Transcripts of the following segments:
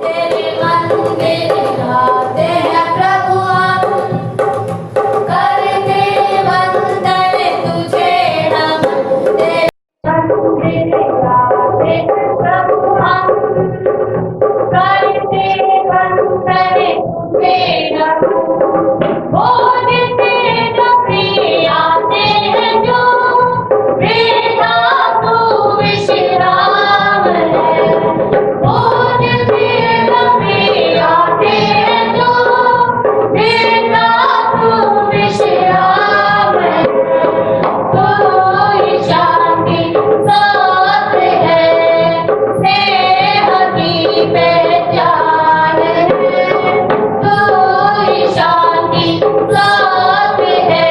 तेरे मंदिर आते हैं प्रभु हम, करते वंदन तुझे हम। तेरे मंदिर आते हैं प्रभु हम, करते वंदन तुझे हम। भोज तेज प्रिय आते हैं जो, वृथा तू विश्राम है। भोज तेज प्रिय आते हैं जो, वृथा तू विश्राम है। कोई शांति साथ है, स्नेह की पहचान है। कोई शांति साथ है,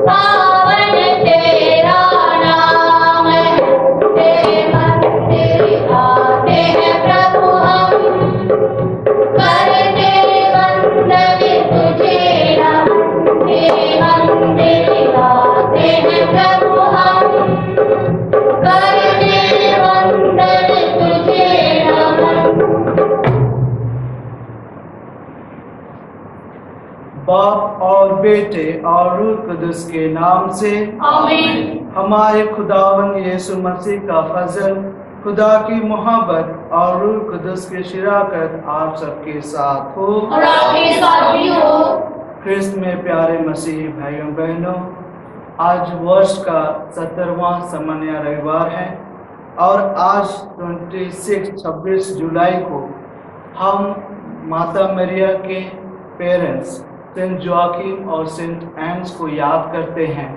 पावन तेरा नाम है। तेरे मंदिर आते हैं प्रभु हम, करते वंदन तुझे हम। तेरे मंदिर आते हैं प्रभु हम, करते वंदन तुझे हम। बाप और बेटे और रूह कुदुस के नाम से आमीन। हमारे खुदावन यीशु मसीह का फजल, खुदा की मोहब्बत और रूह कुदुस की शराकत आप सबके साथ हो और आपके साथ भी हो। ख्रिस्त में प्यारे मसीह भाइयों बहनों, आज वर्ष का 70वां सामान्य रविवार है और आज 26 जुलाई को हम माता मरिया के पेरेंट्स सेंट जोआकिम और सेंट एन्स को याद करते हैं।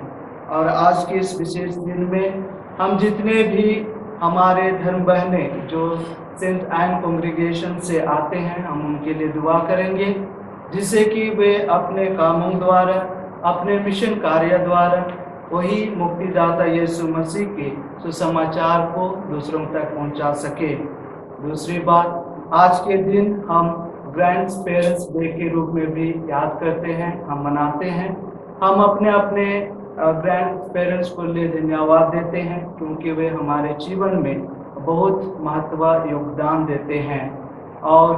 और आज के इस विशेष दिन में हम जितने भी हमारे धर्म बहने जो सेंट एन कॉन्ग्रीगेशन से आते हैं, हम उनके लिए दुआ करेंगे, जिससे कि वे अपने कामों द्वारा, अपने मिशन कार्य द्वारा वही मुक्तिदाता यीशु मसीह के सुसमाचार को दूसरों तक पहुंचा सके। दूसरी बात, आज के दिन हम ग्रैंड पेरेंट्स डे के रूप में भी याद करते हैं, हम मनाते हैं। हम अपने अपने ग्रैंड पेरेंट्स को लिए धन्यवाद देते हैं, क्योंकि वे हमारे जीवन में बहुत महत्वपूर्ण योगदान देते हैं। और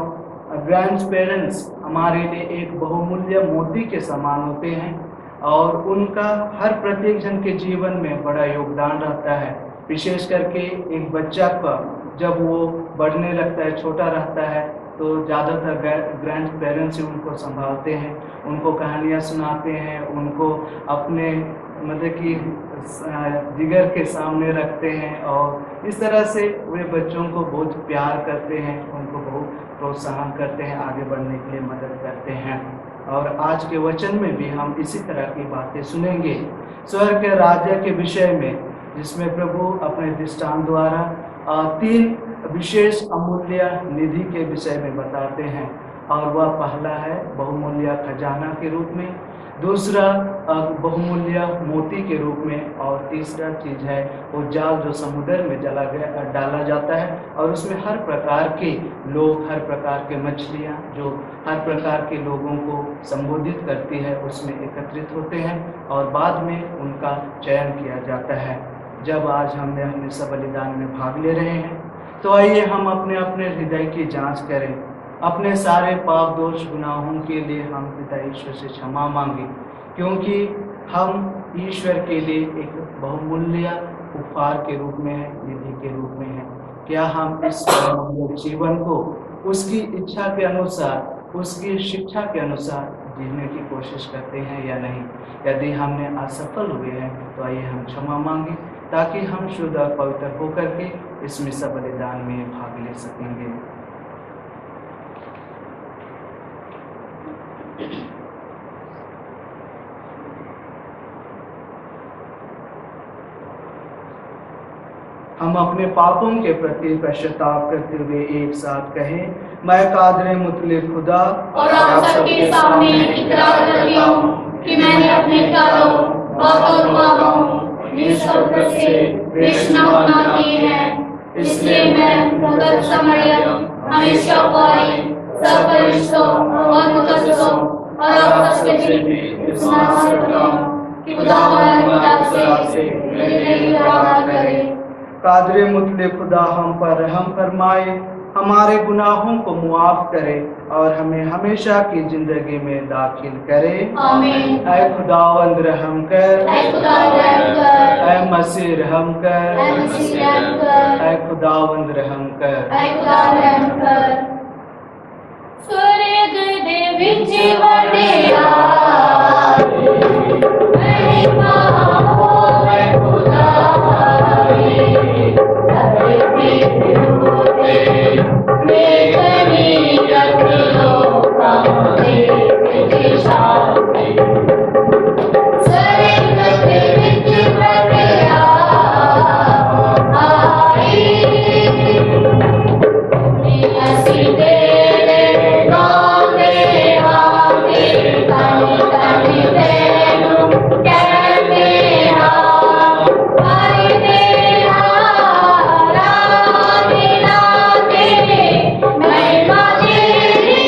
ग्रैंड पेरेंट्स हमारे लिए एक बहुमूल्य मोती के समान होते हैं और उनका हर प्रत्येक जन के जीवन में बड़ा योगदान रहता है। विशेष करके एक बच्चा का जब वो बढ़ने लगता है, छोटा रहता है, तो ज़्यादातर ग्रैंड पेरेंट्स ही उनको संभालते हैं, उनको कहानियाँ सुनाते हैं, उनको अपने मतलब कि जिगर के सामने रखते हैं और इस तरह से वे बच्चों को बहुत प्यार करते हैं, उनको बहुत प्रोत्साहन करते हैं, आगे बढ़ने के लिए मदद करते हैं। और आज के वचन में भी हम इसी तरह की बातें सुनेंगे स्वर्ग के राज्य के विषय में, जिसमें प्रभु अपने दृष्टांत द्वारा 3 विशेष अमूल्य निधि के विषय में बताते हैं। और वह पहला है बहुमूल्य खजाना के रूप में, दूसरा बहुमूल्य मोती के रूप में, और तीसरा चीज़ है वो जाल जो समुद्र में डाला जाता है और उसमें हर प्रकार के लोग, हर प्रकार के मछलियाँ जो हर प्रकार के लोगों को संबोधित करती है, उसमें एकत्रित होते हैं और बाद में उनका चयन किया जाता है। जब आज हमने हमेशा बलिदान में भाग ले रहे हैं, तो आइए हम अपने अपने हृदय की जांच करें, अपने सारे पाप दोष गुनाहों के लिए हम पिता ईश्वर से क्षमा मांगे, क्योंकि हम ईश्वर के लिए एक बहुमूल्य उपहार के रूप में है, निधि के रूप में है। क्या हम इस जीवन को उसकी इच्छा के अनुसार, उसकी शिक्षा के अनुसार जीने की कोशिश करते हैं या नहीं? यदि हमने असफल हुए हैं तो आइए हम क्षमा मांगे, ताकि हम शुद्ध और पवित्र होकर के इस मिसा बलिदान में भाग ले सकेंगे। हम अपने पापों के प्रति पश्चाताप करते हुए एक साथ कहें, मैं कादरे मुतलिब खुदा और आप सबके सामने इकरार करता हूँ कि मैंने अपने ख्यालों, बातों, ख्वाबों, निष्कपट से बेशुमार की है। इसलिए मैं मुकद्दस मरियम हमेशा वाली सब फरिश्तों और मुकद्दसों और आप सबसे भी स्नान करता हूँ कि खुदा से मेरे लिए दुआ करें। कादरे मुतलिब खुदा हम पर रहम फरमाए, हमारे गुनाहों को मुआफ करे और हमें हमेशा की जिंदगी में दाखिल करे। आमीन। ऐ खुदावंद रहम कर, ऐ खुदा रहम कर, ऐ मसीह रहम कर, ऐ मसीह रहम कर, ऐ खुदावंद रहम कर। ऐ खुदा रहम कर। स्वर्ग दे विच वडियाई, महिमा होवे खुदाई, धरती उते मेघनी लोकां दे विच शांति। स्वर्ग दे विच वडियाई, ਅਸੀਂ ਤੇਰੇ ਗਾਉਂਦੇ ਆਂਗੇ, ਧੰਨ ਧੰਨ ਤੈਨੂੰ ਕਹਿੰਦੇ ਹਾਂ। ਹਰਿ ਤੇਰਾ ਆਰਾਧਨਾ ਤੇਰੇ, ਮਹਿਮਾ ਤੇਰੀ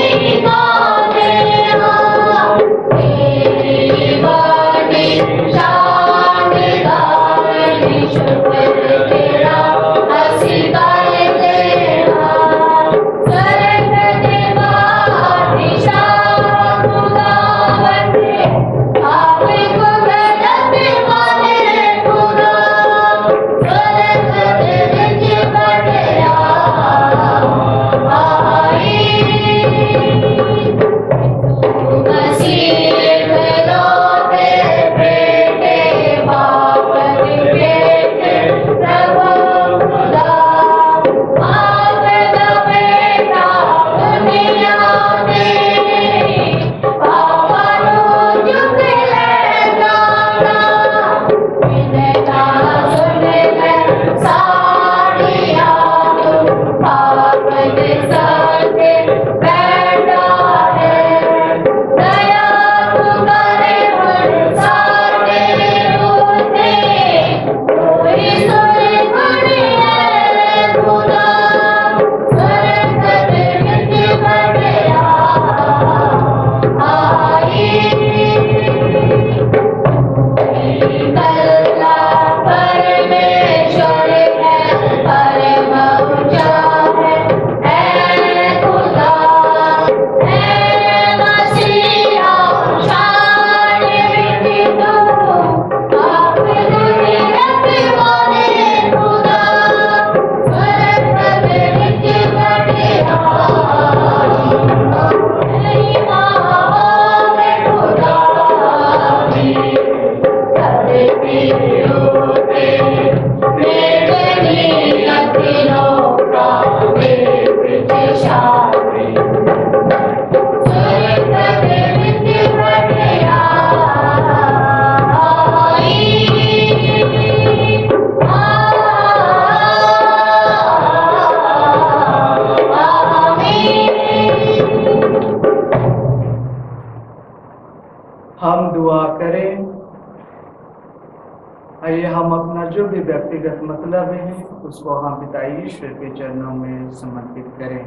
ਗਾਉਂਦੇ ਹਾਂ। ਤੇਰੀ ਵੱਡੀ ਸ਼ਾਨ ਗਾਵਣ, ਸ਼ੁਕਰ ਤੇਰਾ ਅਸੀਂ ਕਰਦੇ ਹਾਂ। स्वर्ग दे बादशाह खुदावंदे, आपे कुदरत वाले खुदा। स्वर्ग दे विच वडियाई, तू मसीह खलोते बेटे, बाप दे बेटे प्रभु खुदा। आप दा बेटा दुनिया दे, पापा नूं चुक लैंदा गा। विनता सुन लै साड़ियां, तू पाप दे सते बैठा है। दया तू करे हुण साडे उत्ते, कोई सुन गुणिया खुदा। स्वर्ग दे विच वडियाई, कल्ला परमेश्वर है, परम ऊंचा है ऐ खुदा। ऐ मसीहा शान विच तू, आप कुदरत वाले खुदा। स्वर्ग दे विच वडियाई, महिमा होवे खुदाई, धरती उते मेघनी लोकां दे विच शांति। स्वर्ग दे विच वडियाई, हम दुआ करें। आइए हम अपना जो भी व्यक्तिगत मतलब है उसको हम पिता ईश्वर के चरणों में समर्पित करें।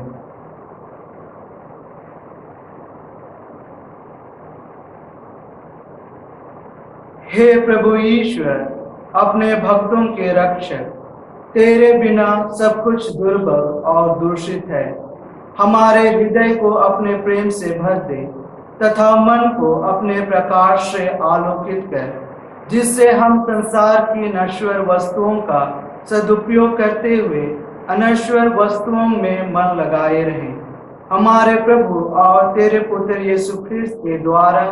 हे प्रभु ईश्वर, अपने भक्तों के रक्षक, तेरे बिना सब कुछ दुर्बल और दूषित है। हमारे हृदय को अपने प्रेम से भर दे तथा मन को अपने प्रकाश से आलोकित कर, जिससे हम संसार की नश्वर वस्तुओं का सदुपयोग करते हुए अनश्वर वस्तुओं में मन लगाए रहें। हमारे प्रभु और तेरे पुत्र यीशु ख्रिस्त के द्वारा,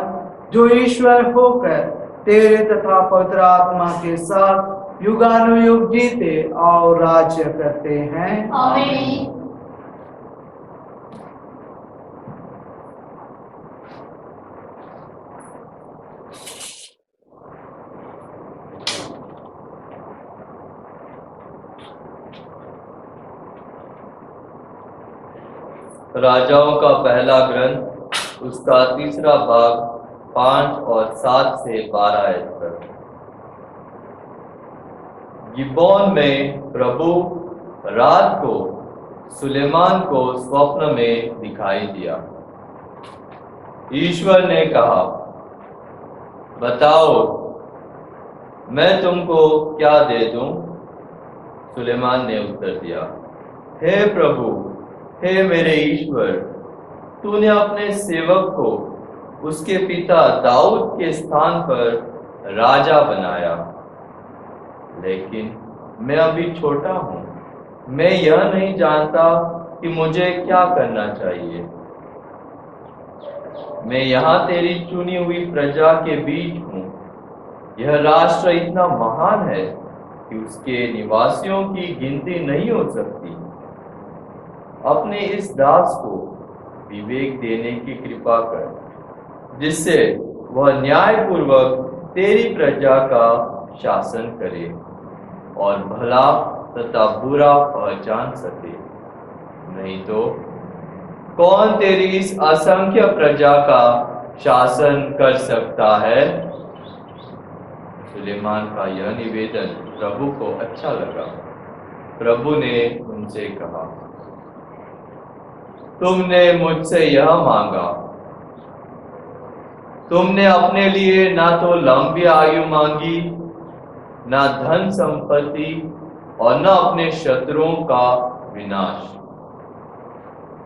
जो ईश्वर होकर तेरे तथा पवित्र आत्मा के साथ युगानुयुग जीते और राज्य करते हैं। आमीन। राजाओं का पहला ग्रंथ, उसका तीसरा भाग 5 और 7 से 12 आयत तक। गिबोन में प्रभु रात को सुलेमान को स्वप्न में दिखाई दिया। ईश्वर ने कहा, बताओ मैं तुमको क्या दे दूं? सुलेमान ने उत्तर दिया, हे प्रभु, हे मेरे ईश्वर, तूने अपने सेवक को उसके पिता दाऊद के स्थान पर राजा बनाया, लेकिन मैं अभी छोटा हूँ। मैं यह नहीं जानता कि मुझे क्या करना चाहिए। मैं यहाँ तेरी चुनी हुई प्रजा के बीच हूँ। यह राष्ट्र इतना महान है कि उसके निवासियों की गिनती नहीं हो सकती। अपने इस दास को विवेक देने की कृपा कर, जिससे वह न्यायपूर्वक तेरी प्रजा का शासन करे और भला तथा बुरा पहचान सके। नहीं तो कौन तेरी इस असंख्य प्रजा का शासन कर सकता है? सुलेमान का यह निवेदन प्रभु को अच्छा लगा। प्रभु ने उनसे कहा, तुमने मुझसे यह मांगा। तुमने अपने लिए ना तो लंबी आयु मांगी, ना धन संपत्ति और न अपने शत्रुओं का विनाश।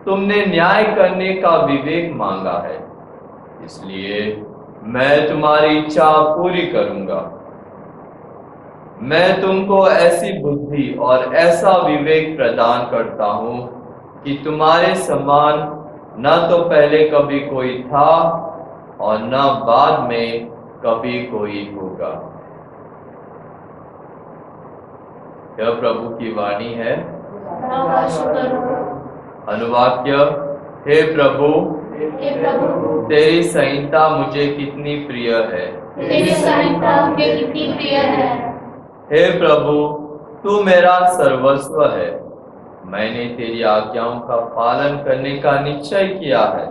तुमने न्याय करने का विवेक मांगा है, इसलिए मैं तुम्हारी इच्छा पूरी करूंगा। मैं तुमको ऐसी बुद्धि और ऐसा विवेक प्रदान करता हूं कि तुम्हारे समान न तो पहले कभी कोई था और न बाद में कभी कोई होगा। यह प्रभु की वाणी है। अनुवाक्य, हे प्रभु, तेरी संहिता मुझे कितनी प्रिय है। तेरी संहिता मुझे कितनी प्रिय है। हे प्रभु, तू मेरा सर्वस्व है। मैंने तेरी आज्ञाओं का पालन करने का निश्चय किया है।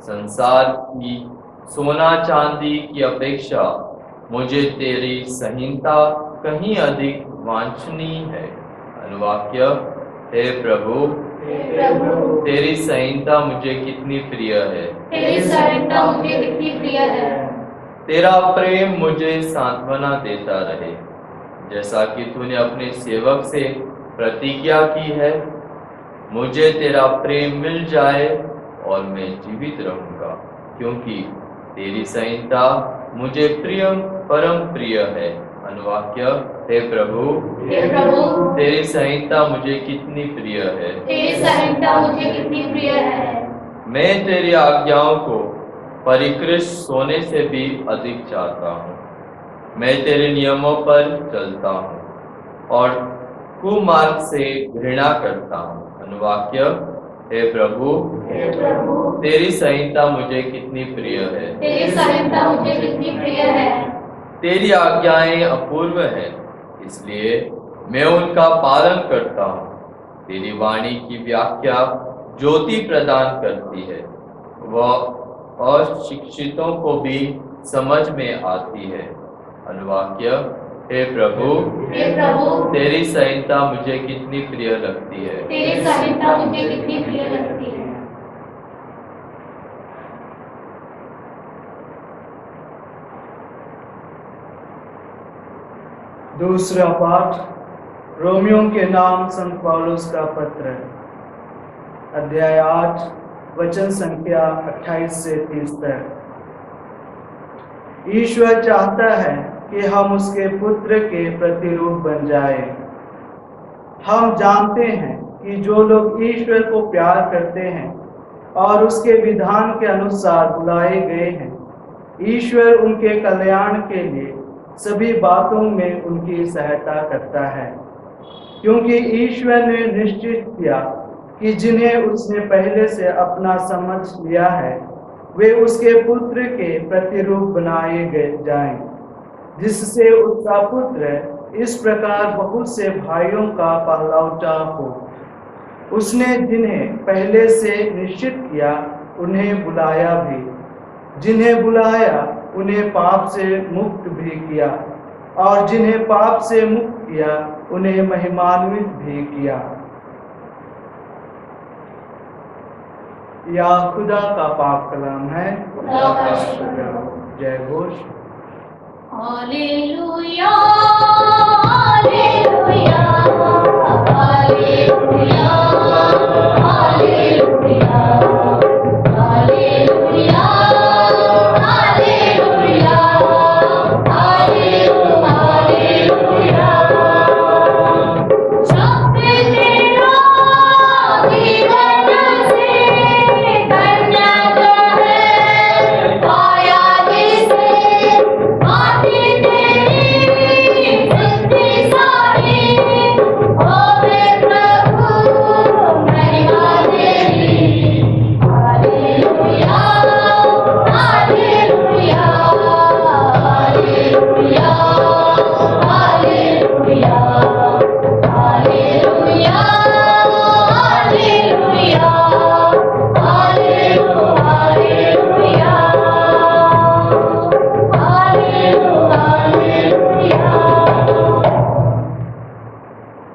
संसार की सोना चांदी की अपेक्षा मुझे तेरी संहिता कहीं अधिक वांछनीय है। अनुवाक्य, हे प्रभु, तेरी संहिता मुझे कितनी प्रिय है। तेरी संहिता मुझे कितनी प्रिय है। तेरा प्रेम मुझे सांत्वना देता रहे, जैसा कि तूने अपने सेवक से प्रतिज्ञा की है। मुझे तेरा प्रेम मिल जाए और मैं जीवित रहूंगा, क्योंकि तेरी संहिता मुझे परम प्रिय है। अनुवाक्य, हे प्रभु, तेरी संहिता मुझे कितनी प्रिय है। तेरी संहिता मुझे कितनी प्रिय है। मैं तेरी आज्ञाओं को परिकृष्ट सोने से भी अधिक चाहता हूँ। मैं तेरे नियमों पर चलता हूँ और कुमार्ग से घृणा करता हूँ। अनुवाक्य, हे प्रभु, तेरी संहिता मुझे कितनी प्रिय है। तेरी संहिता मुझे कितनी प्रिय है। तेरी आज्ञाएं अपूर्व हैं, इसलिए मैं उनका पालन करता हूँ। तेरी वाणी की व्याख्या ज्योति प्रदान करती है, वह अशिक्षितों को भी समझ में आती है। अनुवाक्य, हे प्रभु, तेरी संहिता मुझे कितनी प्रिय लगती है। तेरी संहिता मुझे कितनी प्रिय लगती है। दूसरा पाठ रोमियों के नाम संत पौलुस का पत्र, अध्याय 8, वचन संख्या 28 से 30 तक। ईश्वर चाहता है कि हम उसके पुत्र के प्रतिरूप बन जाए। हम जानते हैं कि जो लोग ईश्वर को प्यार करते हैं और उसके विधान के अनुसार बुलाए गए हैं, ईश्वर उनके कल्याण के लिए सभी बातों में उनकी सहायता करता है, क्योंकि ईश्वर ने निश्चित किया कि जिन्हें उसने पहले से अपना समझ लिया है, वे उसके पुत्र के प्रतिरूप बनाए जाएं, जिससे उसका पुत्र इस प्रकार बहुत से भाइयों का पहलौठा हो। उसने जिन्हें पहले से निश्चित किया उन्हें बुलाया भी, जिन्हें बुलाया उन्हें पाप से मुक्त भी किया, और जिन्हें पाप से मुक्त किया उन्हें महिमान्वित भी किया। या खुदा का पाक कलाम है। जय घोष। Hallelujah, hallelujah, hallelujah.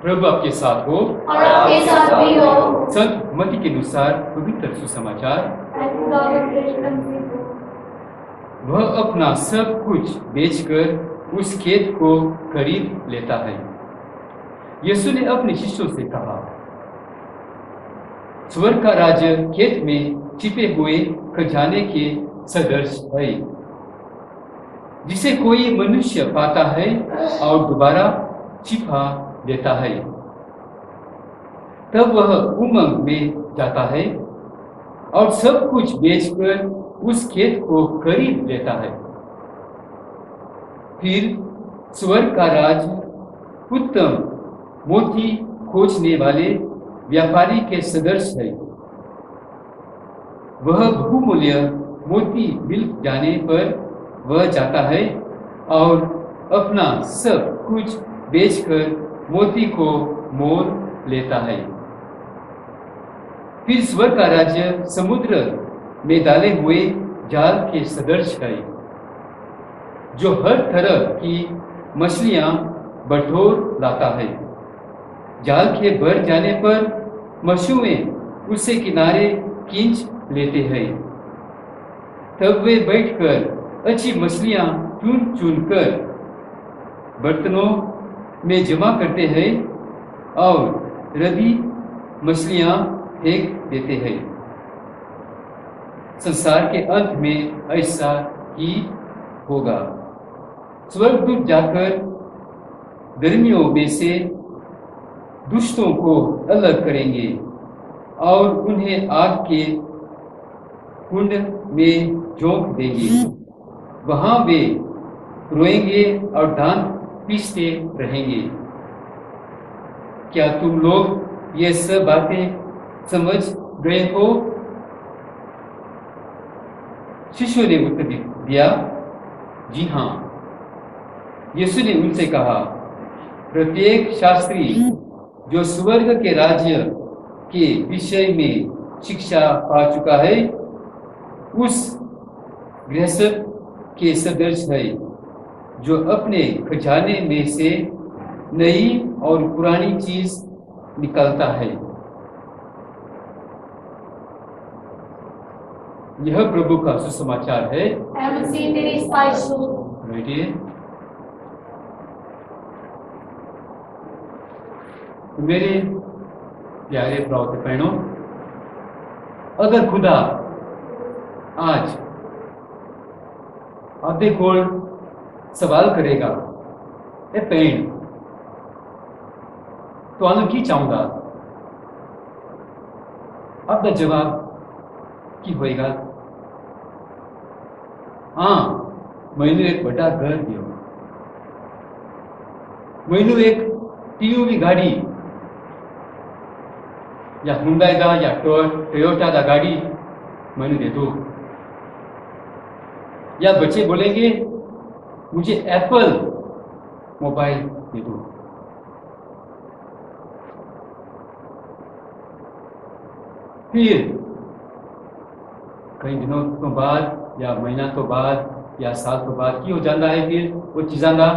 प्रभु आपके साथ हो। और आपके साथ भी हो। संत मत्ती के अनुसार पवित्र सुसमाचार। वह अपना सब कुछ बेचकर उस खेत को खरीद लेता है। यीशु ने अपने शिष्यों से कहा, स्वर्ग का राज्य खेत में छिपे हुए खजाने के सदृश है, जिसे कोई मनुष्य पाता है और दोबारा छिपा देता है। तब वह उमंग में जाता है और सब कुछ बेचकर उस खेत को खरीद लेता है। फिर स्वर्ग का राज्य उत्तम मोती खोजने वाले व्यापारी के सदृश है। वह बहुमूल्य मोती मिल जाने पर वह जाता है और अपना सब कुछ बेचकर मोती को मोल लेता है। फिर स्वर्ग का राज्य समुद्र में डाले हुए जाल के सदृश है, जो हर तरह की मछलियां बटोर लाता है। जाल के भर जाने पर मछुए उसे किनारे खींच लेते हैं। तब वे बैठकर अच्छी मछलियां चुन चुन कर बर्तनों में जमा करते हैं और रद्दी मछलियां फेंक देते हैं। संसार के अंत में ऐसा ही होगा। स्वर्गदूत जाकर गर्मियों में से दुष्टों को अलग करेंगे और उन्हें आग के कुंड में झोंक देंगे। वहां वे रोएंगे और दांत पीसते रहेंगे। क्या तुम लोग ये सब बातें समझ गए हो? शिष्यों ने उत्तर दिया, जी हाँ। यीशु ने उनसे कहा, प्रत्येक शास्त्री जो स्वर्ग के राज्य के विषय में शिक्षा पा चुका है, उस गृहस्थ के सदृश है, जो अपने खजाने में से नई और पुरानी चीज निकालता है। यह प्रभु का सुसमाचार है। मसीह तेरी स्ताइश हो। बैठिए। मेरे प्यारे प्रवक्ता बहनों, अगर खुदा आज आपके कोल सवाल करेगा, ए पेन तो आना की चाहूंगा, आपका जवाब की होएगा? हाँ, मैंने एक बड़ा घर दियो, मैंने एक टीयूवी गाड़ी या हुंडई दा या टोयोटा दा गाड़ी मैंने दे दो। या बच्चे बोलेंगे, मुझे एप्पल मोबाइल दे दो। फिर कई दिनों तो बाद या महीना तो बाद या साल तो बाद की हो जाता है, फिर वो चीज़ां दा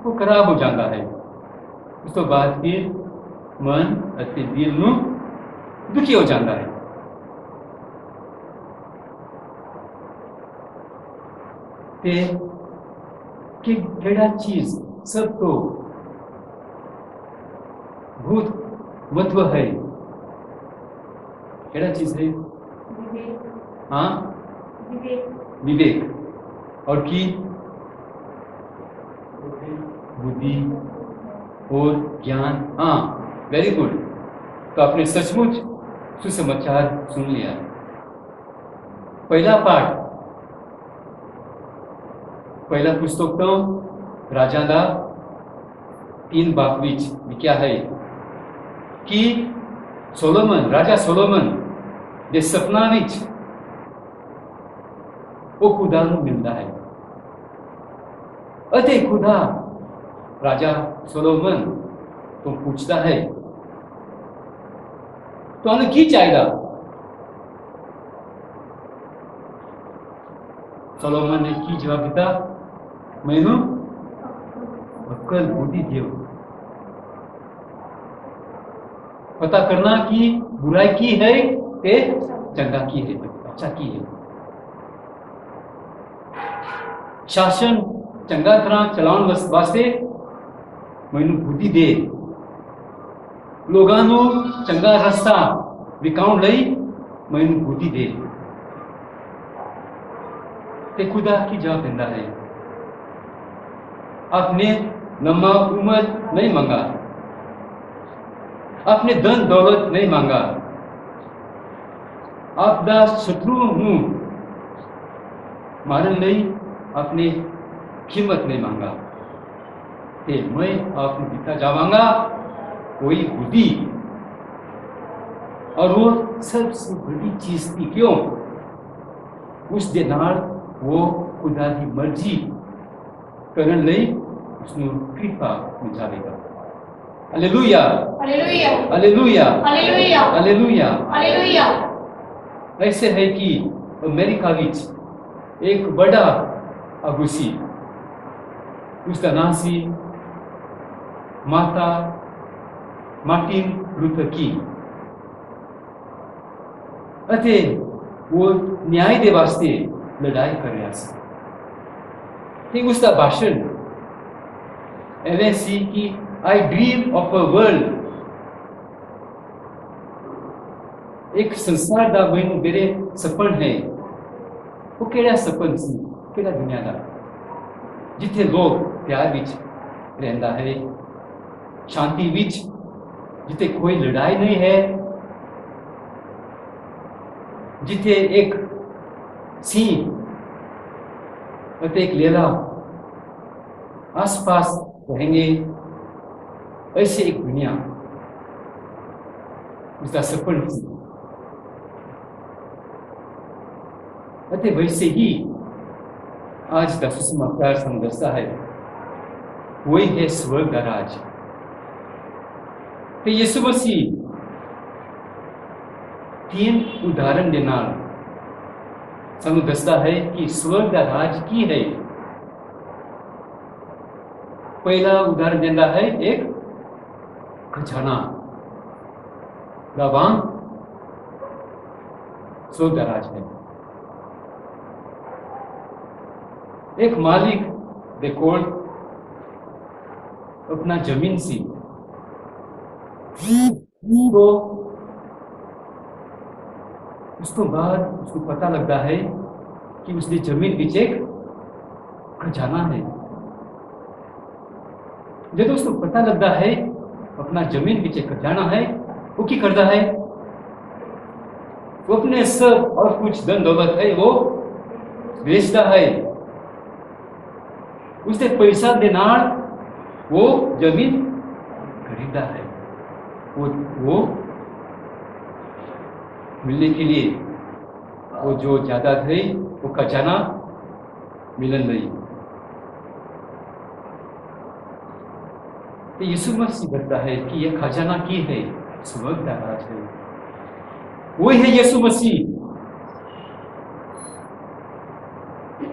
वो खराब हो जाता है। उस तो बाद फिर मन अति दिल नू दुखी हो जाता है। कि केड़ा चीज सब तो बहुत महत्व है। केड़ा चीज है? हाँ, विवेक और की बुद्धि और ज्ञान। हाँ, वेरी गुड। तो आपने सचमुच सुसमाचार सुन लिया। पहला पाठ, पहला पुस्तक तो राजा दा 3 बाप विच लिखा है कि सोलोमन, राजा सोलोमन दे सपना विच वो खुदा नू मिलता है। अते खुदा राजा सोलोमन तो पूछता है, तो हमें की चाहिए? सोलोमन ने की जवाब दिया, मैनू अक्ल बुद्धि दियो। पता करना कि बुराई की है के चंगा की है, अच्छा की है। शासन चंगा तरह चलाउन वास्ते मैनू बुद्धि दे, लोगों को चंगा रास्ता विकाउन लई मैनू बुद्धि दे। ते खुदा की जवाब देता है, आपने लंबा उम्र नहीं मांगा, आपने धन दौलत नहीं मांगा, आपदा शत्रु मारन नहीं आपने कीमत नहीं मांगा। ते मैं आपको दिता जावांगा वही बुद्धि, और वो सबसे बड़ी चीज थी। क्यों? उस दिन वो खुदा की मर्जी करन लई उसने कृपा मिलावेगा। Hallelujah, hallelujah, hallelujah, hallelujah, hallelujah. Hallelujah. ऐसे है कि अमेरिका विच एक बड़ा अगुसी, उसका नाम सी माता मार्टिन लूथर किंग। अते वो न्याय दे वास्ते लड़ाई कर रहा था। ठीक उसका भाषण एवं सी कि आई ड्रीम ऑफ अ वर्ल्ड, एक संसार दा मैनू मेरे सपन है। वो केड़ा सपन सी, केड़ा दुनिया दा जिथे लोग प्यार विच रहंदा है, शांति विच, जिथे कोई लड़ाई नहीं है, जिथे एक सिंह और एक लेला आसपास रहेंगे। ऐसे एक दुनिया उसका सपन थी। अतः वैसे ही आज का सुसमाचार समझता है, वही है स्वर्ग का राज। तो यीशु मसीह 3 उदाहरण देना सानू दसदा है कि स्वर्ग का राज की है। पहला उदाहरण देता है एक खजाना, लवांग स्वर्ग का राज है। एक मालिक देखो अपना जमीन सी तो उसको बाद उसको पता लगता है कि उसकी जमीन बीच एक खजाना है। जब उसको पता लगता है अपना जमीन बीच एक खजाना है, वो क्या करता है? वो अपने सब और कुछ धन दौलत है वो बेचता है। उससे पैसा देना वो जमीन खरीदा है। वो मिलने के लिए वो जो ज्यादा थे वो खजाना मिलन नहीं। तो यीशु मसीह कहता है कि यह खजाना की है, स्वर्ग का राज है। वही है यीशु मसीह,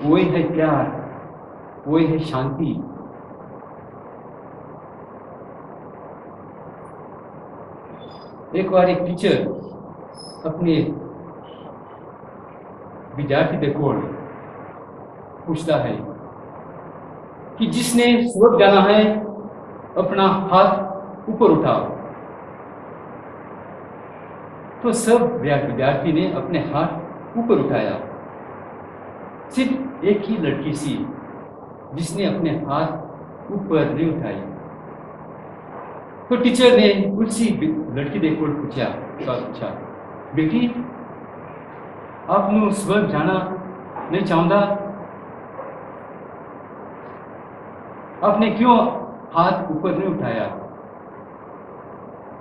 वही है प्यार, वही है शांति। एक बार एक टीचर अपने विद्यार्थी देखो पूछता है कि जिसने स्वर्ग जाना है अपना हाथ ऊपर उठाओ। तो सब विद्यार्थी ने अपने हाथ ऊपर उठाया। सिर्फ एक ही लड़की सी जिसने अपने हाथ ऊपर नहीं उठाई। तो टीचर ने उसी लड़की देखो पूछा, बेटी आपने स्वर्ग जाना नहीं चाहता, आपने क्यों हाथ ऊपर नहीं उठाया?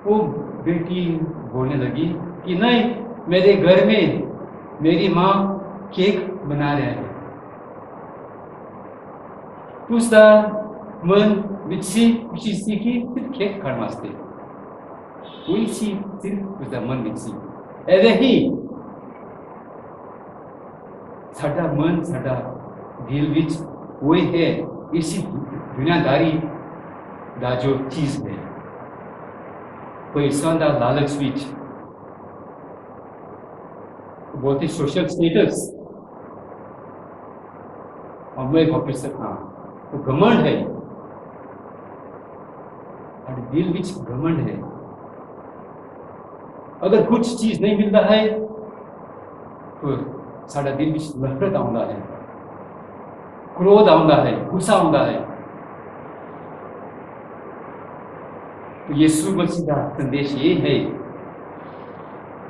वो बेटी बोलने लगी कि नहीं, मेरे घर में मेरी माँ केक बना रहे हैं। उसका मन विची खुशी सी कि सिर्फ केक खाने वास्ते, वही सी सिर्फ उसका मन विची। ऐसे ही साडा मन साडा दिल विच वही है, इसी दुनियादारी का जो चीज है। पैसा का लालच बीच बहुत ही सोशल स्टेटस और मैं ऑफिसर हाँ तो घमंड है और दिल विच घमंड है। अगर कुछ चीज नहीं मिलता है तो साडा दिल विच नफरत आउंदा है, क्रोध आउंदा है, गुस्सा आउंदा है। तो यीशु मसीह का संदेश ये है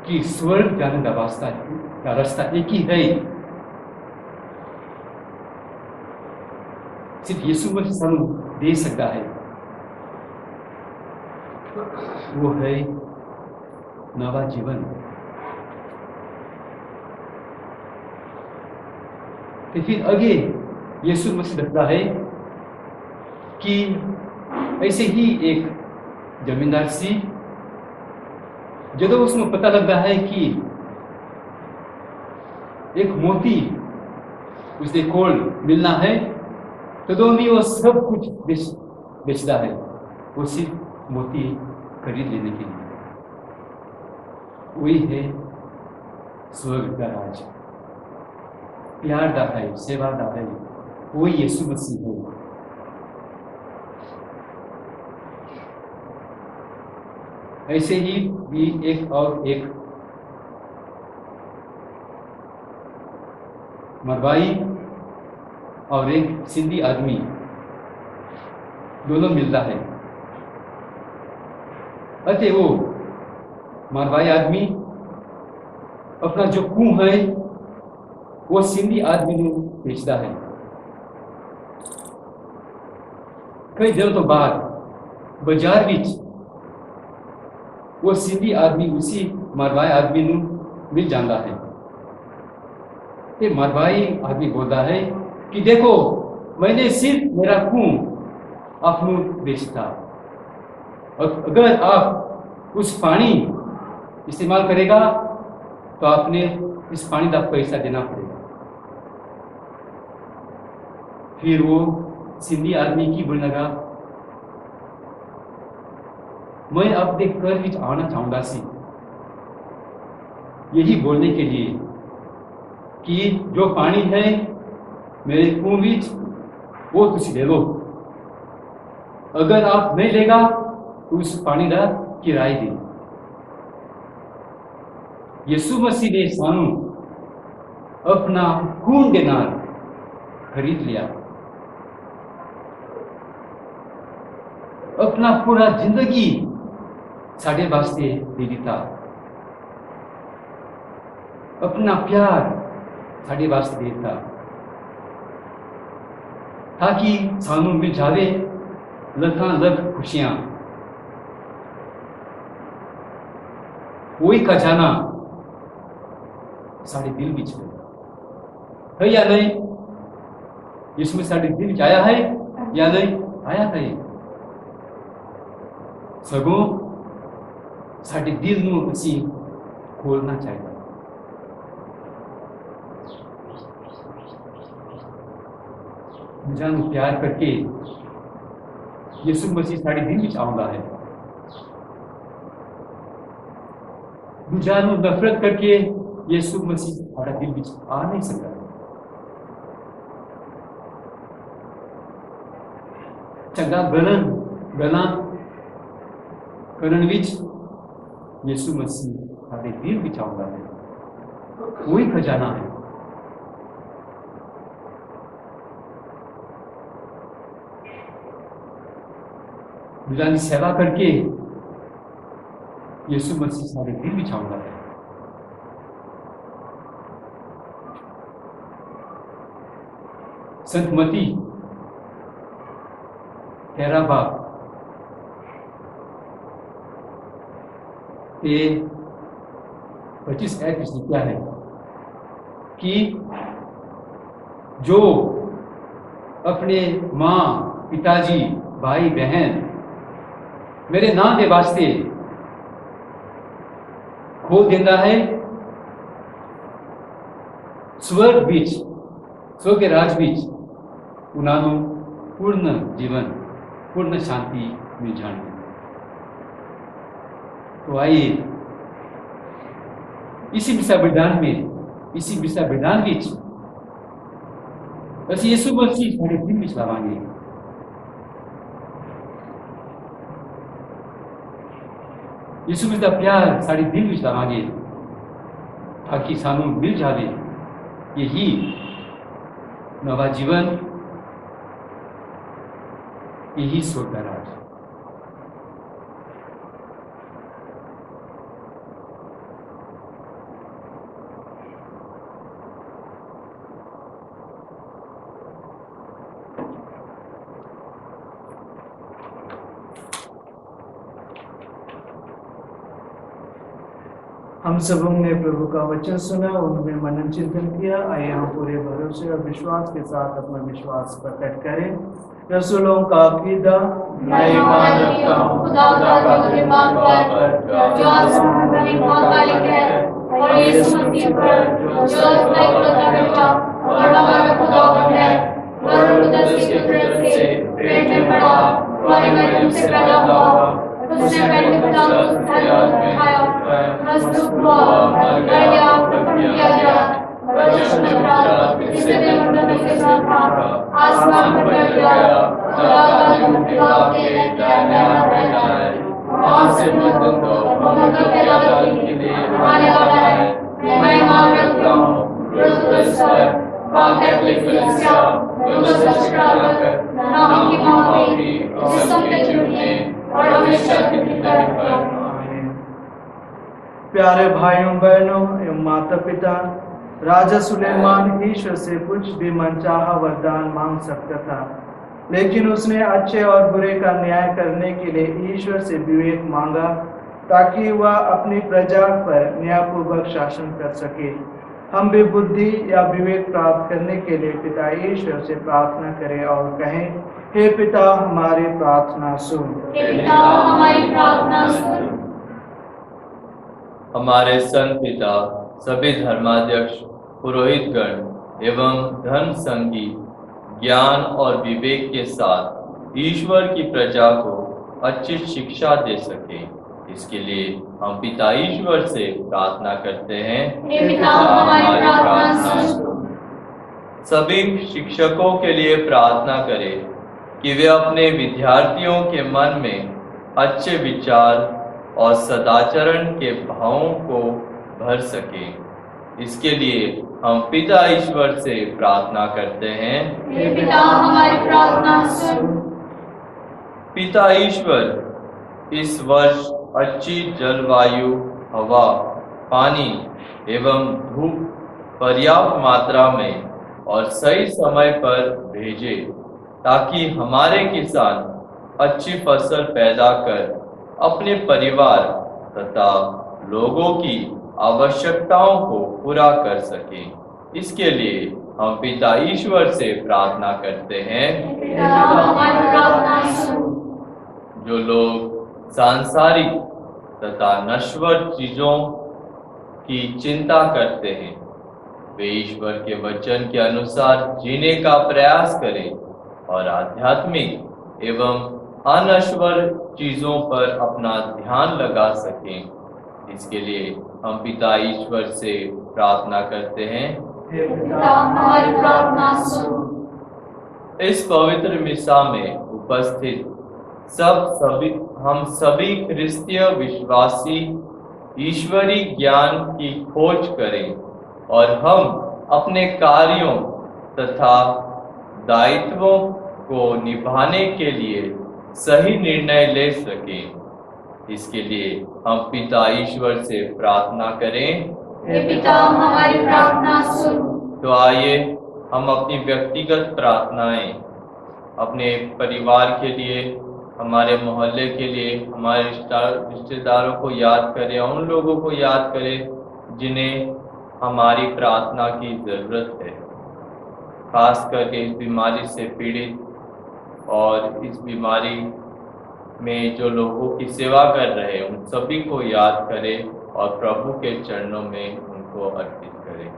कि स्वर्ग जाने का रास्ता एक ही है। सिर्फ यीशु मसीह सानू दे सकता है, वो है नवा जीवन। तो फिर आगे यीशु मसीह दसता है कि ऐसे ही एक जमींदार सी जब उसको पता लगता है कि एक मोती उसके कोल मिलना है तो भी वो सब कुछ बेचता है, वो सिर्फ मोती खरीद लेने के लिए। वही है स्वर्ग का राज, प्यार दा है, सेवा दा है, वही यीशु मसीह है। ऐसे ही भी एक और एक मरवाई और एक सिंधी आदमी दोनों मिलता है। अतः वो मरवाई आदमी अपना जो कुएं है वो सिंधी आदमी को बेचता है। कई दिनों तो बाद बाजार विच वो सिंधी आदमी उसी मरवाई आदमी को मिल जाता है। ये मरवाई आदमी बोलता है कि देखो मैंने सिर्फ मेरा कुएं आपको बेचता, और अगर आप उस पानी इस्तेमाल करेगा तो आपने इस पानी का पैसा देना पड़ेगा। फिर वो सिंधी आदमी की बोलने लगा, मैं अपने घर विच आना चाहूंगा सी, यही बोलने के लिए कि जो पानी है मेरे कुएं विच वो तुसी ले लो, अगर आप नहीं लेगा तो उस पानी का किराया दे। यीशु मसीह ने सानू अपना खून के नाल खरीद लिया, अपना पूरा जिंदगी साढ़े वास्ते दे दिता, अपना प्यार साढ़े वास्ते दे दिता, ताकि सानू मिल जावे लखा लख खुशियां। कोई खजाना साढ़े दिल विच है या नहीं? इसमें साढ़े दिल विच आया है या नहीं आया है? सगों साढ़े दिल नूं असी खोलना चाहिए। जान प्यार करके यीशु मसीह साढ़े दिल विच आउंदा है। जान नफरत करके यीशु मसीह साढ़ा दिल विच आ नहीं सकता। चंगा गला करण विच यीशु मसीह साढ़े दिल विच आउंदा है, वही खजाना है। दुजानी सेवा करके यीशु मसीह साढ़े दिल विच आउंदा है। संत मती 13 बाब ये 25 ऐप लिखा है कि जो अपने माँ पिताजी भाई बहन मेरे नाम के वास्ते खोल देता है, स्वर्ग के राज बीच उन्होंने पूर्ण जीवन पूर्ण शांति मिल जाने। तो आइए इसी विषय विधान में, इसी विषय विधान बीच बस यीशु मसीह साढ़े दिन बीच लावांगे। यीशु मसीह का प्यार साढ़े दिन बीच लावांगे ताकि सानू मिल जावे यही नवा जीवन, यही स्वर्ग राज। हम सबों ने प्रभु का वचन सुना, उनमें मनन चिंतन किया। आइए हम पूरे भरोसे और विश्वास के साथ अपना विश्वास प्रकट करें। रसूलों का अकीदा। मैं ईमान रखता हूँ खुदा का कृपा पर जो आसमान में मालिक है और यीशु मसीह पर जो उसने खुदा बेटा और हमारा खुदावंद है, वह कुदरत की कुदरत से पेट में पड़ा और मरियम से पैदा हुआ। उसने पहले पिता को धर्म में खाया, मजदूर हुआ, मर गया, दफन किया गया, जिससे मंडल में से था, आसमान पर चढ़ गया, खुदा का धर्म पिता के दाहिने है, वहाँ से मजदूर को पैदा करने के लिए आने वाला है। मैं ईमान रखता हूँ पर पाक कैथोलिक कलीसिया, नाम की माफी, जिस्म के छूटने और हमेशा की जिंदगी। प्यारे भाइयों बहनों एवं माता पिता, राजा सुलेमान ईश्वर से कुछ भी मनचाहा वरदान मांग सकता था, लेकिन उसने अच्छे और बुरे का न्याय करने के लिए ईश्वर से विवेक मांगा ताकि वह अपनी प्रजा पर न्यायपूर्वक शासन कर सके। हम भी बुद्धि या विवेक प्राप्त करने के लिए पिता ईश्वर से प्रार्थना करें और कहें, हे पिता हमारी प्रार्थना सुन। हे पिता हमारी प्रार्थना सुन। हमारे संत पिता, सभी धर्माध्यक्ष, पुरोहितगण एवं धर्म संगी ज्ञान और विवेक के साथ ईश्वर की प्रजा को अच्छी शिक्षा दे सके, इसके लिए हम पिता ईश्वर से प्रार्थना करते हैं। हे पिता हमारी प्रार्थना सुन। सभी शिक्षकों के लिए प्रार्थना करें कि वे अपने विद्यार्थियों के मन में अच्छे विचार और सदाचरण के भावों को भर सके, इसके लिए हम पिता ईश्वर से प्रार्थना करते हैं। हे पिता हमारी प्रार्थना सुन। पिता ईश्वर, इस वर्ष अच्छी जलवायु, हवा, पानी एवं धूप पर्याप्त मात्रा में और सही समय पर भेजे ताकि हमारे किसान अच्छी फसल पैदा कर अपने परिवार तथा लोगों की आवश्यकताओं को पूरा कर सके, इसके लिए हम पिता ईश्वर से प्रार्थना करते हैं। पिता हमारी प्रार्थना सुन। जो लोग सांसारिक तथा नश्वर चीजों की चिंता करते हैं, वे ईश्वर के वचन के अनुसार जीने का प्रयास करें और आध्यात्मिक एवं अनश्वर चीजों पर अपना ध्यान लगा सकें, इसके लिए हम पिता ईश्वर से प्रार्थना करते हैं। पिता हमारी प्रार्थना सुन। इस पवित्र मिसा में उपस्थित हम सभी क्रिस्तीय विश्वासी ईश्वरी ज्ञान की खोज करें और हम अपने कार्यों तथा दायित्वों को निभाने के लिए सही निर्णय ले सकें, इसके लिए हम पिता ईश्वर से प्रार्थना करें। हे पिता हमारी प्रार्थना सुन। तो आइए हम अपनी व्यक्तिगत प्रार्थनाएं अपने परिवार के लिए, हमारे मोहल्ले के लिए, हमारे रिश्तेदारों को याद करें, उन लोगों को याद करें जिन्हें हमारी प्रार्थना की ज़रूरत है, खास करके इस बीमारी से पीड़ित और इस बीमारी में जो लोगों की सेवा कर रहे हैं, उन सभी को याद करें और प्रभु के चरणों में उनको अर्पित करें।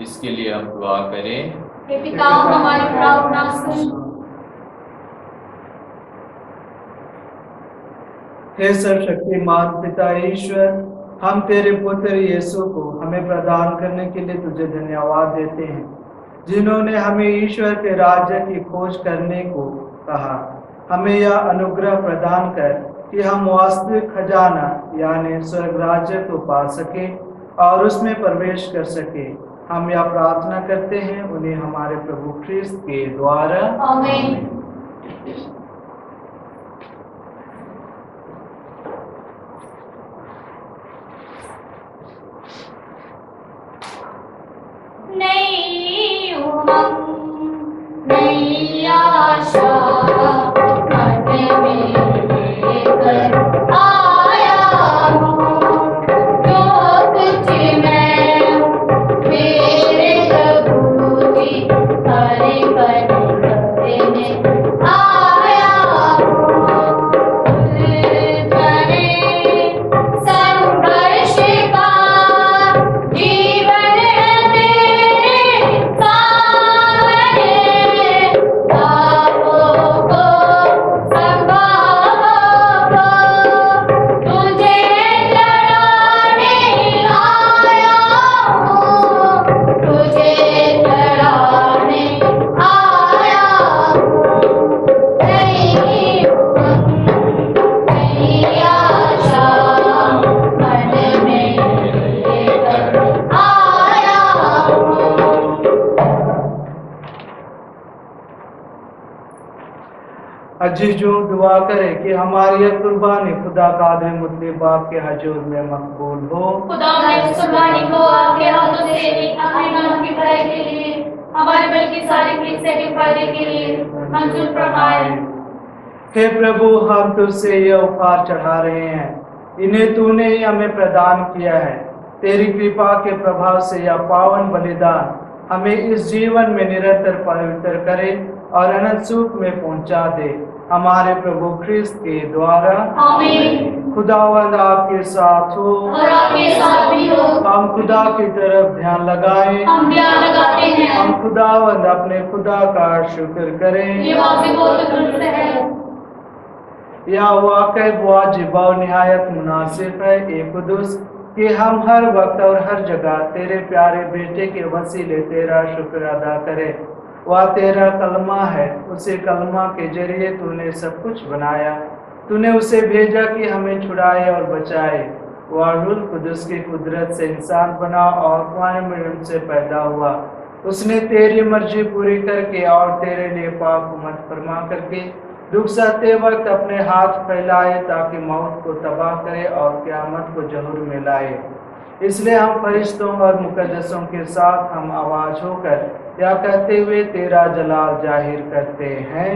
इसके लिए हम दुआ करें। हे पिता हमारी प्रार्थना सुन। हे सर्वशक्तिमान पिता ईश्वर, हम तेरे पुत्र यीशु को हमें प्रदान करने के लिए तुझे धन्यवाद देते हैं, जिन्होंने हमें ईश्वर के राज्य की खोज करने को कहा। हमें यह अनुग्रह प्रदान कर कि हम वास्तविक खजाना यानी स्वर्ग राज्य को पा सके और उसमें प्रवेश कर सके। हम यह प्रार्थना करते हैं उन्हें हमारे प्रभु ख्रिस्त के द्वारा। आमीन। नई उमंग नई आशा मन में लेकर आया हूँ, जो कुछ मैं मेरे प्रभु जी हरे करने आया हूँ। उलझने संघर्ष का जीवन अजीजों, दुआ करें कि हमारी यह कुर्बानी खुदा कादिर मुतलब बाप के हजूर में मकबूल हो। खुदा ने इस कुर्बानी को आपके हाथों से अपने नाम की भलाई के लिए, हमारे बल की सारी कलीसिया के फायदे के लिए मंजूर फरमाए। हे प्रभु, हम तुझसे यह उपहार चढ़ा रहे हैं, इन्हें तूने ही हमें प्रदान किया है। तेरी कृपा के प्रभाव से यह पावन बलिदान हमें इस जीवन में निरंतर पवित्र करे और अनंत सुख में पहुंचा दे, हमारे प्रभु ख्रिस्त के द्वारा। आमीन। खुदावंद आपके साथ हो और आपके साथ भी हो। हम खुदा की तरफ ध्यान लगाएं। हम ध्यान लगाते हैं। हम खुदावंद अपने खुदा का शुक्र करें। ये वाजिब और दुरुस्त है। यह वाकई वाजिब और निहायत मुनासिब है ए कुदुस कि हम हर वक्त और हर जगह तेरे प्यारे बेटे के वसीले तेरा शुक्र अदा करें। वह तेरा कलमा है, उसे कलमा के जरिए तूने सब कुछ बनाया। तूने उसे भेजा कि हमें छुड़ाए और बचाए। वह रूह कुदुस की कुदरत से इंसान बना और कुआं मरियम से पैदा हुआ। उसने तेरी मर्जी पूरी करके और तेरे लिए पाक हुकूमत फरमा करके दुख सहते वक्त अपने हाथ फैलाए ताकि मौत को तबाह करे और क़यामत को ज़हूर में लाए। इसलिए हम फरिश्तों और मुकद्दसों के साथ हम आवाज होकर या कहते हुए तेरा जलाल जाहिर करते हैं।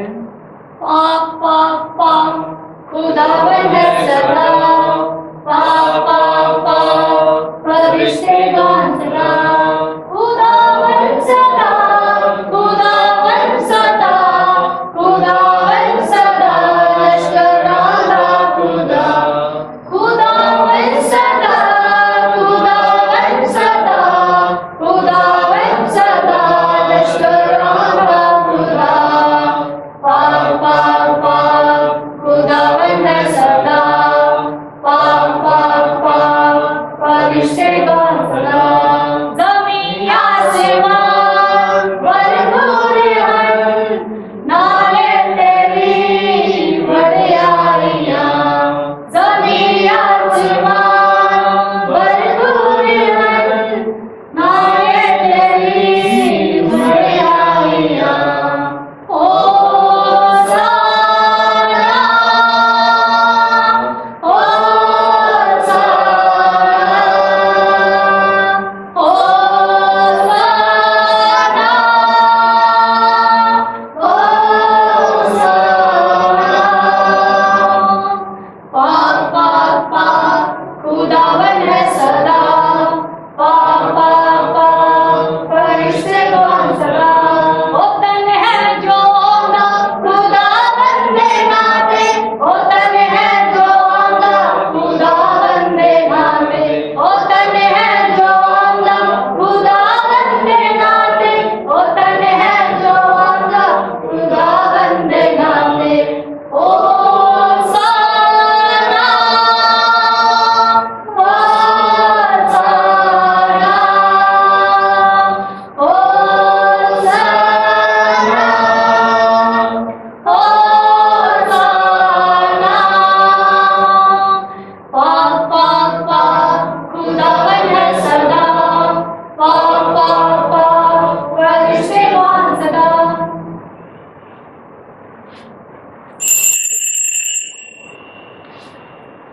पाक पाक पाक खुदावंद है सदा, पाक पाक पाक फरिश्तेगान सदा, खुदावंद सदा, खुदावंद सदा, खुदावंद सदा, लश्कराना खुदा, खुदावंद सदा, खुदावंद सदा, खुदावंद सदा, लश्कराना खुदा, पाक पाक पाक खुदावंद है सदा, पाक पाक पाक फरिश्तेगान सदा।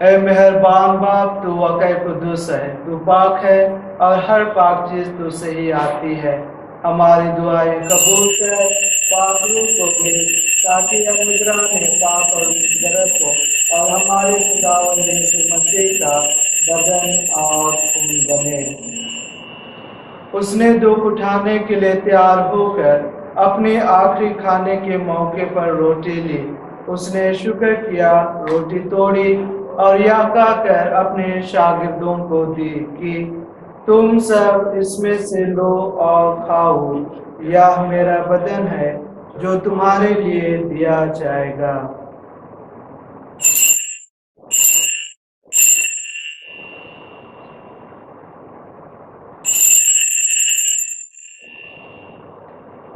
ऐ मेहरबान बाप, तू वाकई कुदूस है, तू पाक है और हर पाक चीज तू से ही आती है। हमारी दुआएं कबूल कर, पाक रूह को भेज, ताकि अनुग्रह में पाक और गरज हो और हमारे खुदावंद यीशु मसीह का बदन और खून बने। उसने दुख उठाने के लिए तैयार होकर अपने आखिरी खाने के मौके पर रोटी ली। उसने शुक्र किया, रोटी तोड़ी और यह कहकर अपने शागिर्दों को दी कि तुम सब इसमें से लो और खाओ, यह मेरा बदन है जो तुम्हारे लिए दिया जाएगा।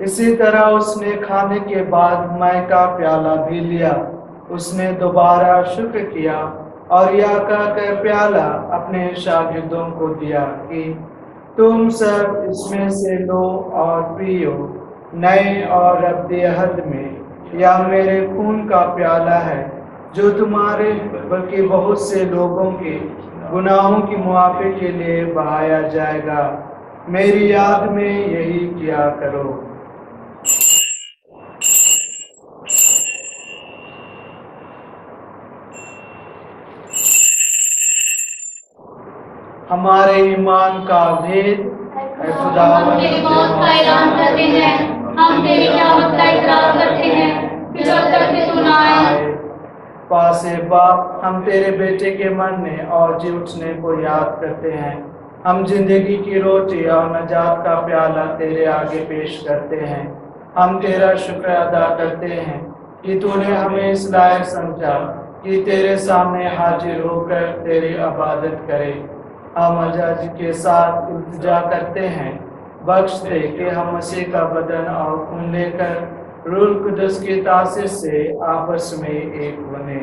इसी तरह उसने खाने के बाद मय का प्याला भी लिया। उसने दोबारा शुक्र किया और यह कहकर प्याला अपने शागिर्दों को दिया कि तुम सब इसमें से लो और पियो, नए और अब्दी अहद में यह मेरे खून का प्याला है जो तुम्हारे बल्कि बहुत से लोगों के गुनाहों की मुआफी के लिए बहाया जाएगा। मेरी याद में यही किया करो। हमारे ईमान का भेद है खुदा, हम तेरी मौत का ऐलान करते हैं, हम तेरी क़यामत का इकरार करते हैं कि जब तक कि तू ना आए। पासे बाप, हम तेरे बेटे के मरने और जी उठने को याद करते हैं। हम जिंदगी की रोटी और नजात का प्याला तेरे आगे पेश करते हैं। हम तेरा शुक्र अदा करते हैं कि तूने हमें इस लायक समझा कि तेरे सामने हाजिर होकर तेरी इबादत करें। हम अजाज के साथ इल्तिजा करते हैं, बख्श दे कि हम मसीह का बदन और खून लेकर रूह कुदस की तासीर से आपस में एक बने।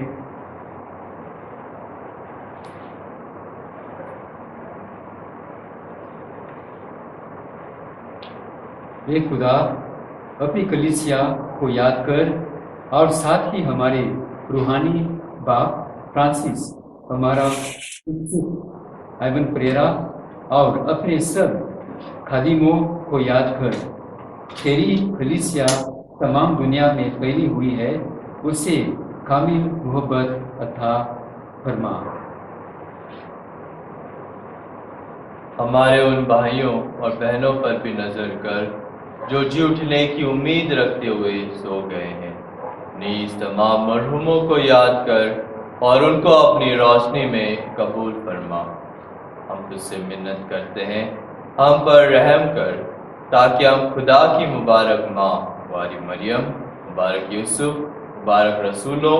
हे खुदा, अपनी कलीसिया को याद कर और साथ ही हमारे रूहानी बाप फ्रांसिस, हमारा आइवन परेरा और अपने सब खादिमों को याद कर। तेरी कलीसिया तमाम दुनिया में फैली हुई है, उसे कामिल मोहब्बत अता फरमा। हमारे उन भाइयों और बहनों पर भी नजर कर जो जी उठने की उम्मीद रखते हुए सो गए हैं। नीज तमाम मरहुमों को याद कर और उनको अपनी रोशनी में कबूल फरमा। हम तुझसे मिन्नत करते हैं, हम पर रहम कर, ताकि हम खुदा की मुबारक माँ वारी मरियम, मुबारक यूसुफ, मुबारक रसूलों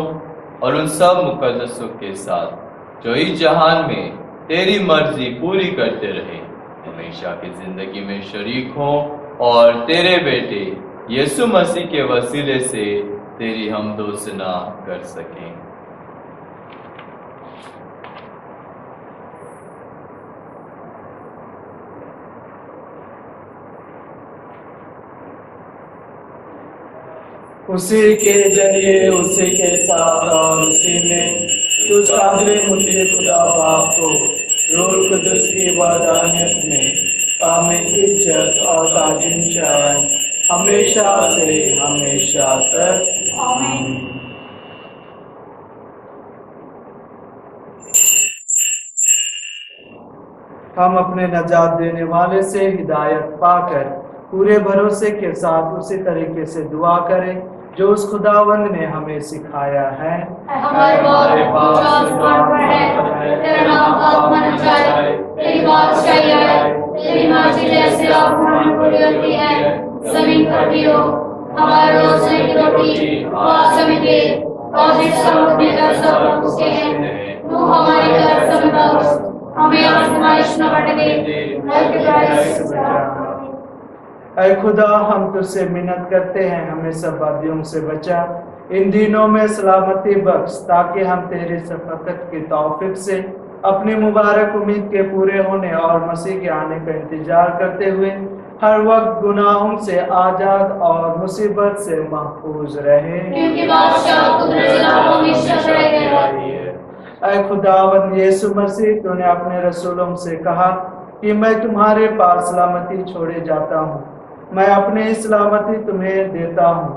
और उन सब मुकद्दसों के साथ जो इस जहान में तेरी मर्जी पूरी करते रहे, हमेशा की जिंदगी में शरीक हों और तेरे बेटे यीशु मसीह के वसीले से तेरी हमदो सना कर सकें। उसी के जरिए, उसी के साथ और उसी में तुझ काबिल मुझे खुदा बाप को रूह कुदस की वादानियत में कामिल इज्जत और ताजीम शान हमेशा से हमेशा तक। आमीन। हम अपने नजात देने वाले से हिदायत पाकर पूरे भरोसे के साथ उसी तरीके से दुआ करें जो उस खुदावंद ने हमें सिखाया है। हमारे बाप जो आसमान पर है, तेरा नाम पाक माना जाए, तेरी बादशाही आए, तेरी मर्जी जैसे आसमान में पूरी होती है जमीन पर भी हो। हमारे रोज़ की रोटी आज हमें दे और जिस हम में कर्ज उसके हैं, तू हमारी कर्ज समझ, हमें आजमाइश न पड़ने दे, बल्कि बुराई से बचा। ऐ खुदा, हम तुझसे मिन्नत करते हैं, हमें सब बदियों से बचा, इन दिनों में सलामती बख्श, ताकि हम तेरी शफकत की तौफीक से अपनी मुबारक उम्मीद के पूरे होने और मसीह के आने का इंतजार करते हुए हर वक्त गुनाहों से आजाद और मुसीबत से महफूज रहे। क्योंकि बादशाह कुदरत हमेशा रहेगा। ऐ खुदावंद यीशु मसीह, तूने अपने रसूलों से कहा कि मैं तुम्हारे पास सलामती छोड़े जाता हूँ। मैं अपनी सलामती तुम्हें देता हूँ।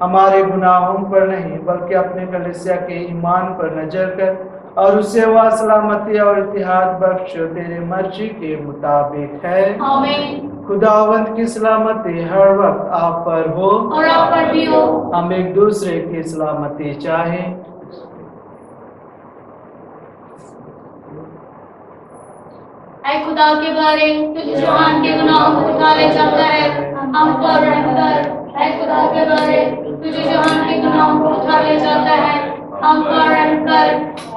हमारे गुनाहों पर नहीं बल्कि अपने कलीसिया के ईमान पर नजर कर और उसे वह सलामती और इत्तेहाद बख्श जो तेरे मर्जी के मुताबिक है। आमीन। खुदावंद की सलामती हर वक्त आप पर हो और आप पर भी हो। हम एक दूसरे की सलामती चाहें। ऐ खुदा के बारे तुझे जहान के गुनाहों को उठा ले जाता है, हम पर रहम कर। ऐ खुदा के बारे तुझे जहान के गुनाहों को उठा ले जाता है, हम पर रहम कर।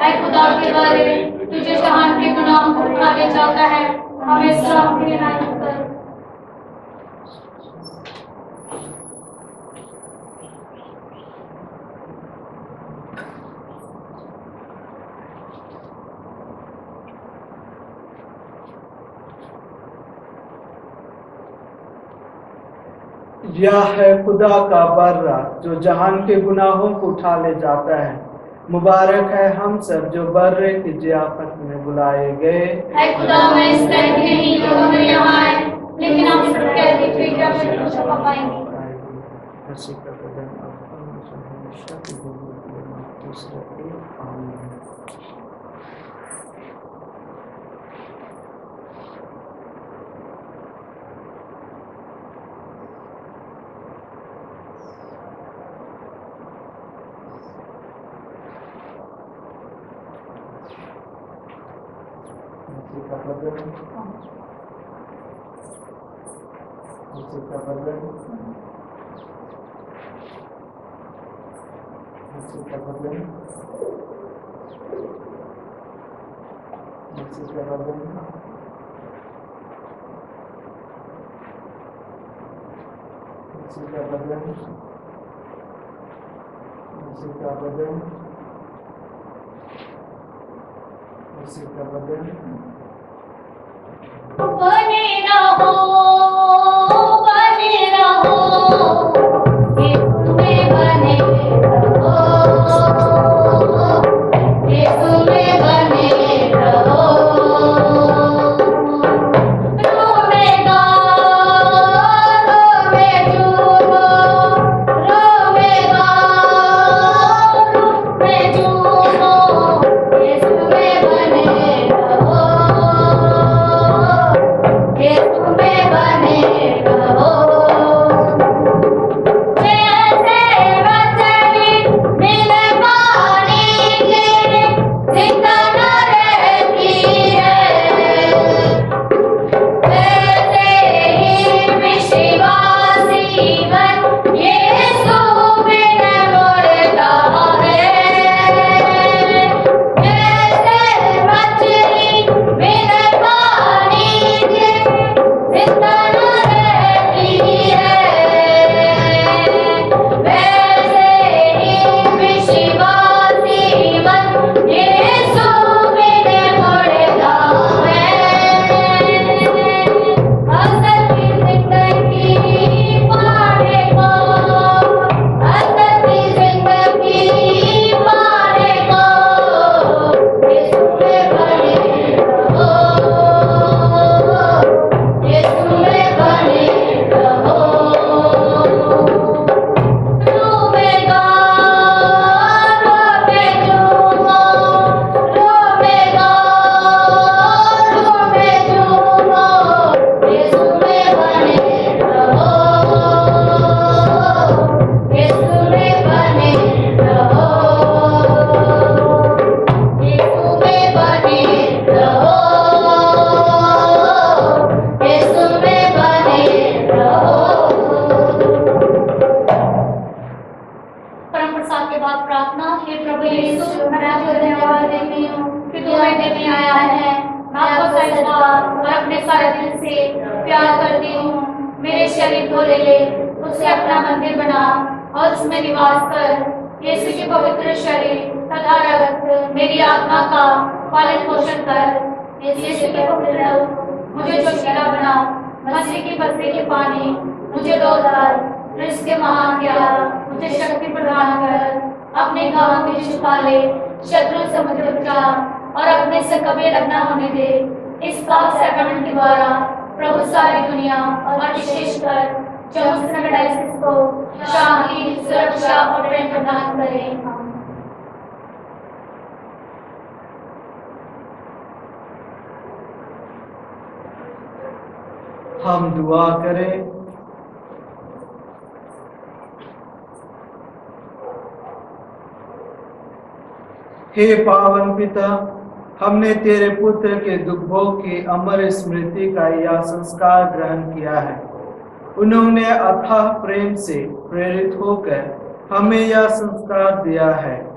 ऐ खुदा के बारे तुझे जहान के गुनाहों को उठा ले जाता है, हमें सलाम की इनायत कर। यह है खुदा का बर्रा जो जहान के गुनाहों को उठा ले जाता है। मुबारक है हम सब जो बर्रे की जियाफत में बुलाए गए। ऐ खुदा मैं इस लायक नहीं कि तुम यहाँ आए, लेकिन आप सब कहते थे कि आप मुझे छुपा पाएंगे। मसीह का बदन अब हमेशा की जिंदगी में महफूज रखे। आमीन। मसीह का बदन, मसीह का बदन, मसीह का बदन, मसीह का बदन, मसीह का बदन, मसीह का बदन, मसीह का बदन। बने रहो, बने रहो, यीशु में बने रहो, यीशु में बने रहो। रोवेगा, रोवे झूमो, रोवेगा, रोवे झूमो, यीशु में बने रहो, यीशु में बने रहो। जैसे मछली बिन पानी के जिंदा न रहती है, वैसे ही विश्वासी मन यीशु बिन मुर्दा है। जैसे मछली बिन पानी के जिंदा न रहती है, वैसे ही विश्वासी मन यीशु बिन मुर्दा है। असली जिंदगी पाएगा, असली जिंदगी पाएगा, यीशु में बने रहो, यीशु में बने रहो। रोवेगा, रोवे झूमो, रोवेगा, रोवे झूमो, यीशु में बने रहो, यीशु में बने रहो, यीशु में बने रहो, यीशु में बने रहो। परम प्रसाद के बाद प्रार्थना। हे प्रभु यीशु, मैं आपको धन्यवाद देती हूँ कि तू हमें देने आया है। मैं आपको सजदा और अपने सारे दिल से प्यार करती हूँ। मेरे शरीर को ले ले, उसे अपना मंदिर बना और उसमें निवास कर। यीशु के पवित्र शरीर तथा रक्त मेरी आत्मा का पालन पोषण कर। यीशु के पवित्र रक्त मुझे जोशीला बना। मसीह की बस्ती के पानी मुझे दो धार, क्रिस्त के महान ज्ञान मुझे शक्ति प्रदान कर। अपने गांव में छुपा ले, शत्रु समुद्र का और अपने से कभी अलग न होने दे। इस पाप सैकड़ों के द्वारा प्रभु सारी दुनिया और विशेषकर जो मुस्लिम डायसिस को शांति, सुरक्षा और प्रेम प्रदान करे। हम दुआ करें। हे पावन पिता, हमने तेरे पुत्र के दुखों की अमर स्मृति का यह संस्कार ग्रहण किया है। उन्होंने अथाह प्रेम से प्रेरित होकर हमें यह संस्कार दिया है।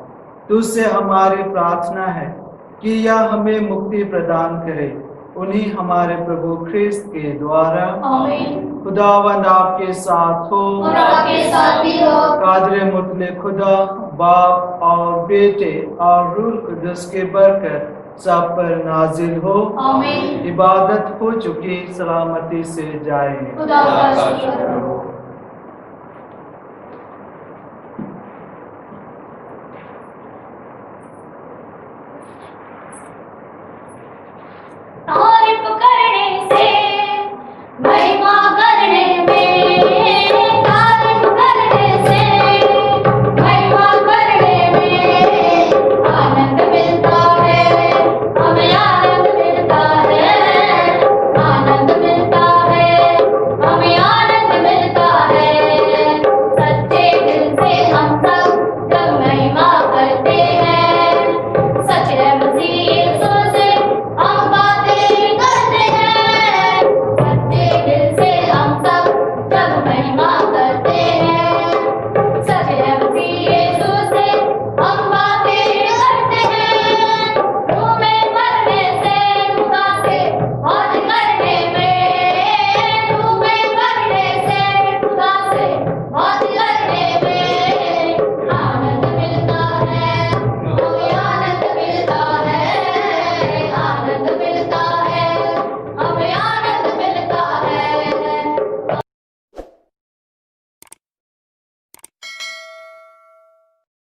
तुझसे हमारी प्रार्थना है कि यह हमें मुक्ति प्रदान करे। उन्हीं हमारे प्रभु ख्रिस्त के द्वारा। आमीन। खुदावंद आपके साथ हो और आपके साथ भी हो। कादरे मुतले खुदा बाप और बेटे और रूह कुदस के बरकत सब पर नाजिल हो। आमीन। इबादत हो चुकी सलामती से जाए। खुदा का शुक्र हो।